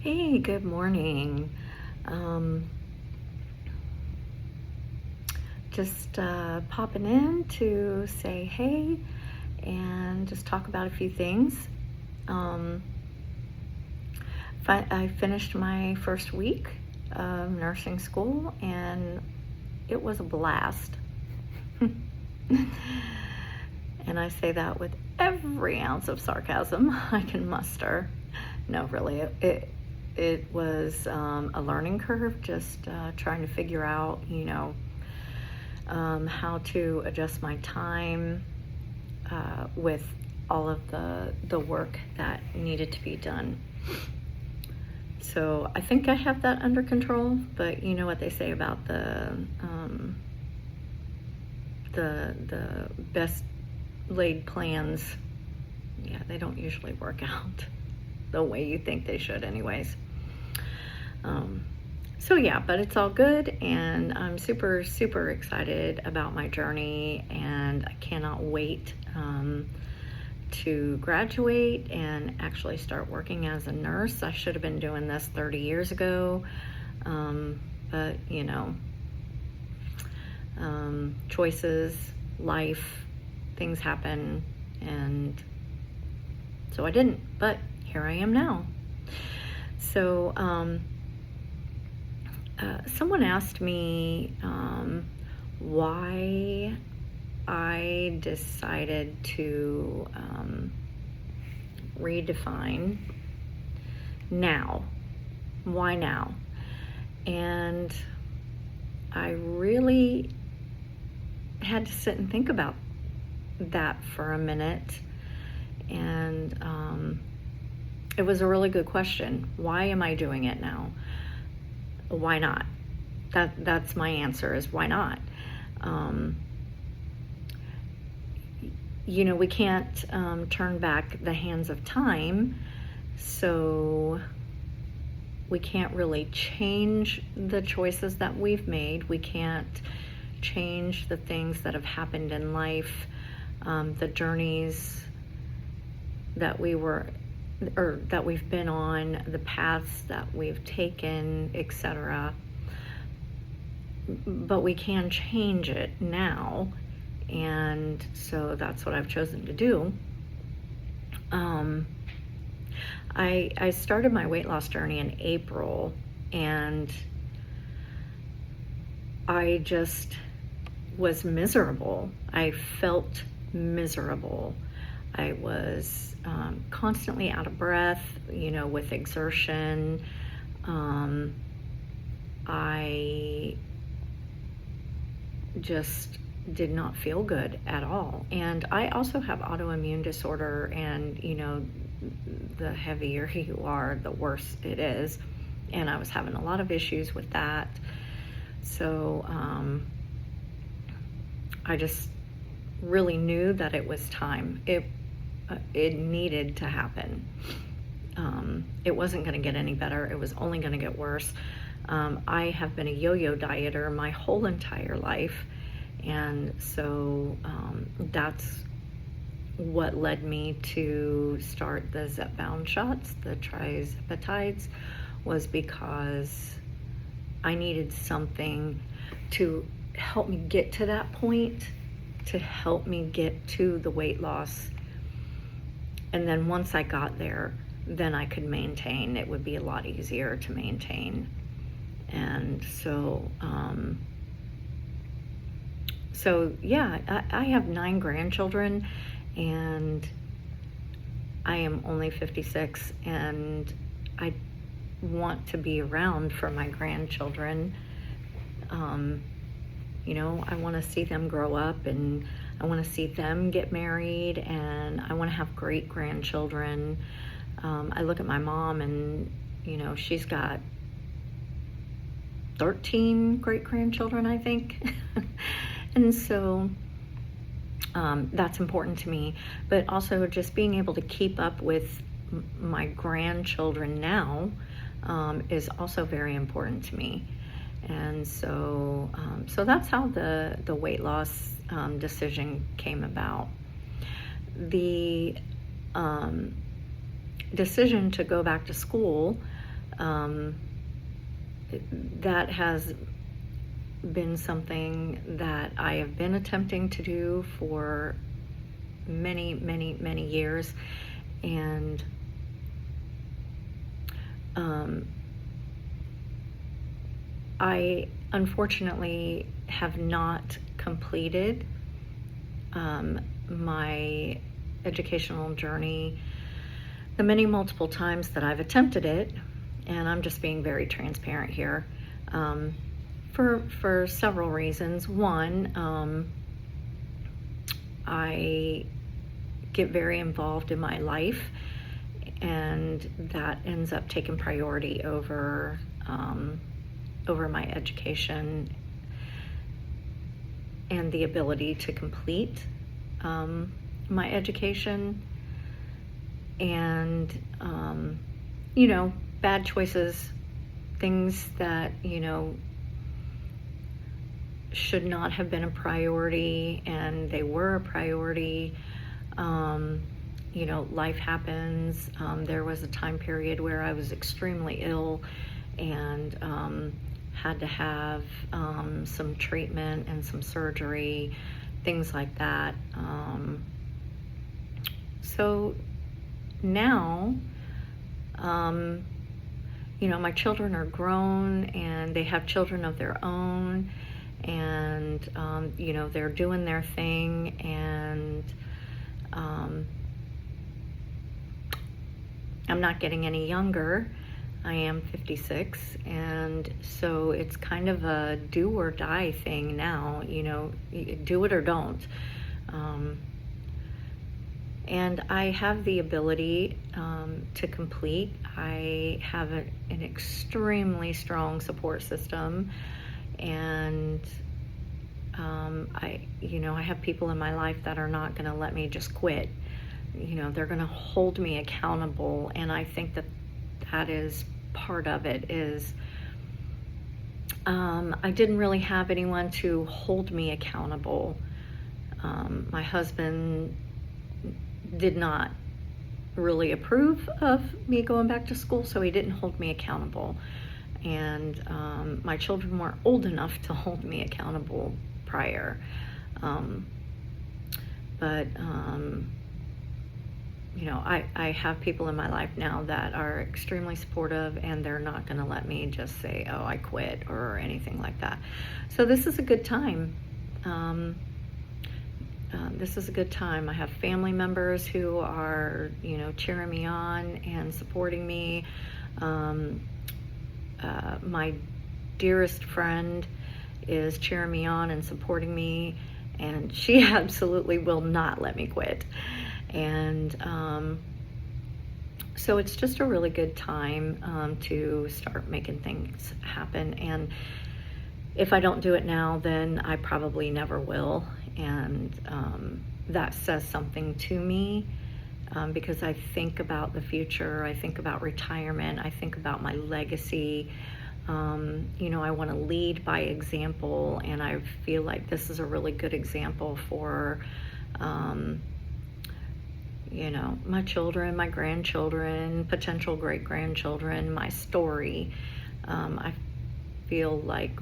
Hey, good morning. Um, just popping in to say hey and just talk about a few things. Um, I finished my first week of nursing school and it was a blast. And I say that with every ounce of sarcasm I can muster. No, really, it was a learning curve, just trying to figure out, how to adjust my time with all of the work that needed to be done. So I think I have that under control, but you know what they say about the best laid plans. Yeah, they don't usually work out the way you think they should anyways. So yeah, but it's all good, and I'm super, super excited about my journey, and I cannot wait to graduate and actually start working as a nurse. I should have been doing this 30 years ago, but choices, life, things happen, and so I didn't, but here I am now. So someone asked me why I decided to redefine now. Why now? And I really had to sit and think about that for a minute. And it was a really good question. Why am I doing it now? Why not? That's my answer, is why not? We can't turn back the hands of time, so we can't really change the choices that we've made. We can't change the things that have happened in life, the journeys that that we've been on, the paths that we've taken, etc. But we can change it now, and so that's what I've chosen to do. I started my weight loss journey in April, and I just was miserable. I felt miserable. I was constantly out of breath, with exertion. I just did not feel good at all. And I also have autoimmune disorder, and the heavier you are, the worse it is. And I was having a lot of issues with that. So I just really knew that it was time. It needed to happen. It wasn't going to get any better. It was only going to get worse. I have been a yo-yo dieter my whole entire life, and so that's what led me to start the Zepbound shots, the trizepatides, was because I needed something to help me get to that point, to help me get to the weight loss. And then once I got there, then I could maintain. It would be a lot easier to maintain. And so, yeah, I have 9 grandchildren, and I am only 56, and I want to be around for my grandchildren. I want to see them grow up, and I want to see them get married, and I want to have great grandchildren. I look at my mom, and she's got 13 great grandchildren, I think. And so that's important to me. But also just being able to keep up with my grandchildren now is also very important to me. And so that's how the weight loss decision came about. The decision to go back to school Um, that has been something that I have been attempting to do for many, many, many years. And I unfortunately have not completed my educational journey the many multiple times that I've attempted it, and I'm just being very transparent here, for several reasons. One, I get very involved in my life, and that ends up taking priority over my education and the ability to complete my education. And bad choices, things that should not have been a priority, and they were a priority. Life happens. There was a time period where I was extremely ill and had to have some treatment and some surgery, things like that. So now, my children are grown and they have children of their own, and they're doing their thing, and I'm not getting any younger. I am 56, and so it's kind of a do or die thing now. Do it or don't. And I have the ability to complete. I have an extremely strong support system, and I have people in my life that are not going to let me just quit. They're going to hold me accountable, and I think that is part of it. Is I didn't really have anyone to hold me accountable. My husband did not really approve of me going back to school, so he didn't hold me accountable. And my children weren't old enough to hold me accountable prior. I have people in my life now that are extremely supportive, and they're not going to let me just say, oh, I quit, or anything like that. So this is a good time. This is a good time. I have family members who are, cheering me on and supporting me. My dearest friend is cheering me on and supporting me, and she absolutely will not let me quit. And so it's just a really good time to start making things happen. And if I don't do it now, then I probably never will. And that says something to me, because I think about the future. I think about retirement. I think about my legacy. I want to lead by example, and I feel like this is a really good example for my children, my grandchildren, potential great-grandchildren. My story, I feel like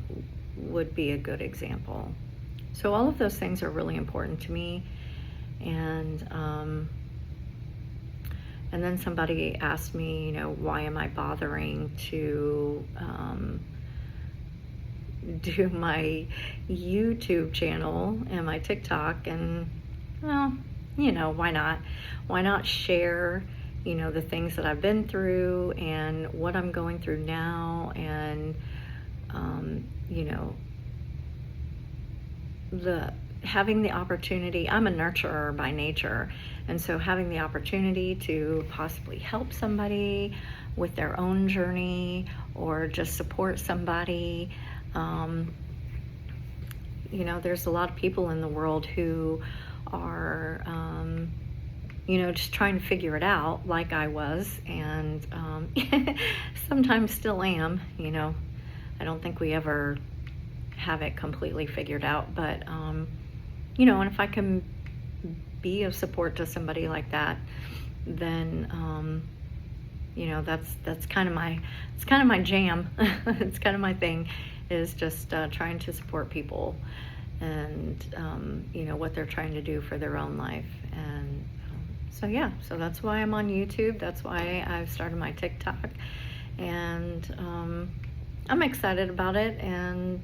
would be a good example. So all of those things are really important to me. And then somebody asked me, why am I bothering to do my YouTube channel and my TikTok? And well, why not? Why not share, the things that I've been through and what I'm going through now, and having the opportunity. I'm a nurturer by nature, and so having the opportunity to possibly help somebody with their own journey, or just support somebody. There's a lot of people in the world who are just trying to figure it out, like I was, and sometimes still am. I don't think we ever have it completely figured out, but and if I can be of support to somebody like that, then You know, that's kind of my, it's kind of my jam. It's kind of my thing, is just trying to support people and you know, what they're trying to do for their own life. And so yeah, so that's why I'm on YouTube. That's why I've started my TikTok, and I'm excited about it, and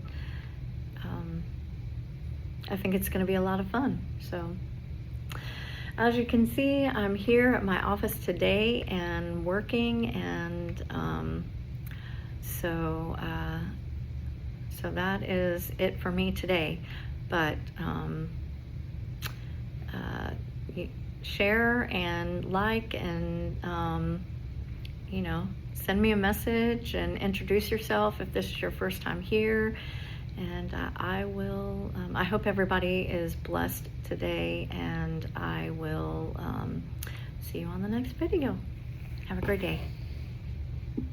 I think it's going to be a lot of fun. So as you can see, I'm here at my office today and working, and so that is it for me today. But share and like, and you know, send me a message and introduce yourself if this is your first time here. And I will, I hope everybody is blessed today, and I will see you on the next video. Have a great day.